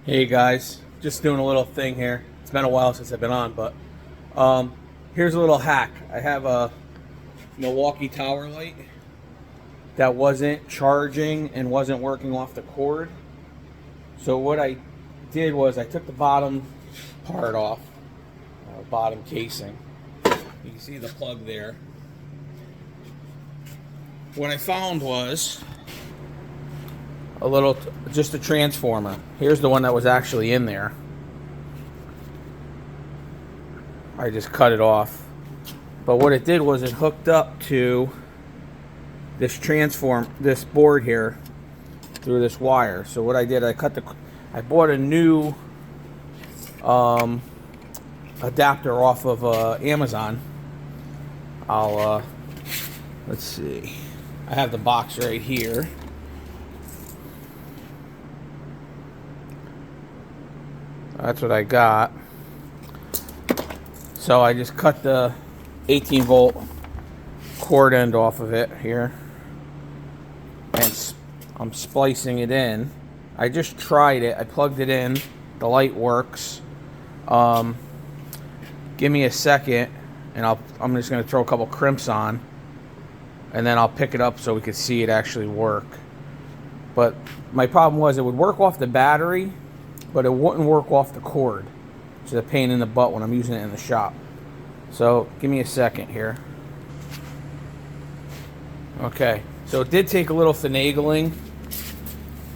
Hey guys, just doing a little thing here. It's been a while since I've been on, but here's a little hack. I have a Milwaukee tower light that wasn't charging and wasn't working off the cord. So what I did was I took the bottom part off, bottom casing. You can see the plug there. What I found was just a transformer. Here's the one that was actually in there. I just cut it off. But what it did was it hooked up to this board here through this wire. So what I did, I bought a new adapter off of Amazon. Let's see. I have the box right here. That's what I got. So I just cut the 18 volt cord end off of it here. And I'm splicing it in. I just tried it. I plugged it in. The light works. Give me a second and I'm just going to throw a couple crimps on. And then I'll pick it up so we can see it actually work. But my problem was it would work off the battery, but it wouldn't work off the cord. Which is a pain in the butt when I'm using it in the shop. So give me a second here. Okay, so it did take a little finagling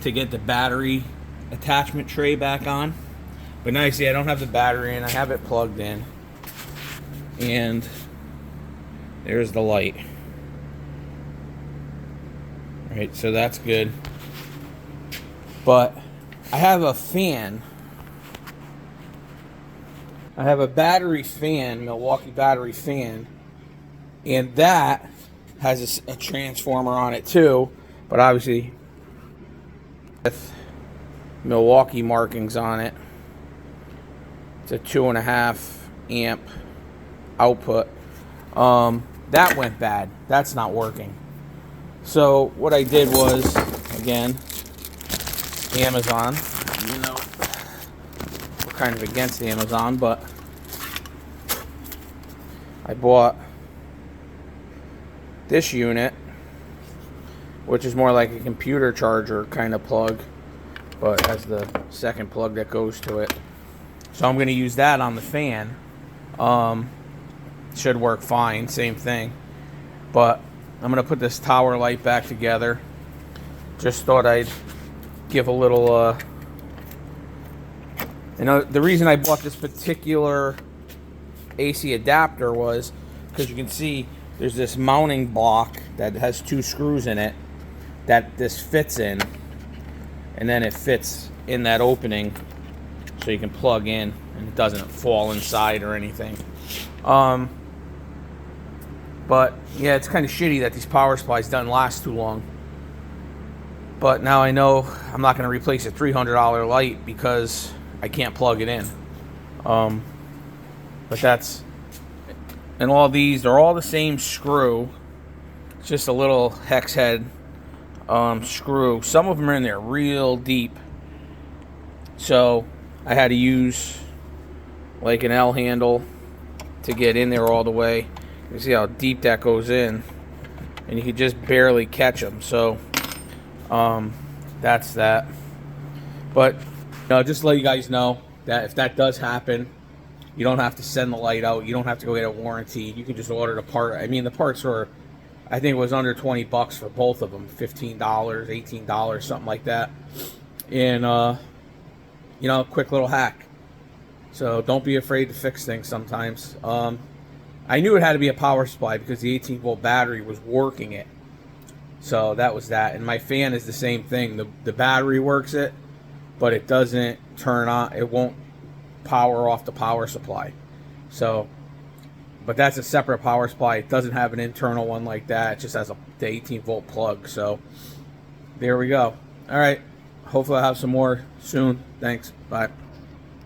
to get the battery attachment tray back on. But now you see I don't have the battery in, I have it plugged in. And there's the light. Alright, so that's good. But I have a fan. I have a battery fan, Milwaukee battery fan, and that has a transformer on it too, but obviously with Milwaukee markings on it. It's a 2.5 amp output. That went bad. That's not working. So what I did was, again, Amazon, you know, we're kind of against Amazon, but I bought this unit, which is more like a computer charger kind of plug, but has the second plug that goes to it. So I'm going to use that on the fan. Should work fine, same thing. But I'm going to put this tower light back together. Just thought I'd give a little the reason I bought this particular AC adapter was because you can see there's this mounting block that has 2 screws in it that this fits in, and then it fits in that opening so you can plug in and it doesn't fall inside or anything. But yeah, it's kind of shitty that these power supplies don't last too long. But now I know I'm not going to replace a $300 light because I can't plug it in. But that's, and all these, they're all the same screw. It's just a little hex head screw. Some of them are in there real deep. So I had to use like an L handle to get in there all the way. You see how deep that goes in, and you can just barely catch them. So that's that. But just to let you guys know that if that does happen, you don't have to send the light out. You don't have to go get a warranty. You can just order the part. I mean, the parts were, I think it was under $20 for both of them. $15, $18, something like that. And quick little hack. So don't be afraid to fix things sometimes. I knew it had to be a power supply because the 18 volt battery was working it. So that was that. And my fan is the same thing. The battery works it, but it doesn't turn on. It won't power off the power supply. So, but that's a separate power supply. It doesn't have an internal one like that. It just has the 18 volt plug. So there we go. All right. Hopefully I'll have some more soon. Thanks. Bye.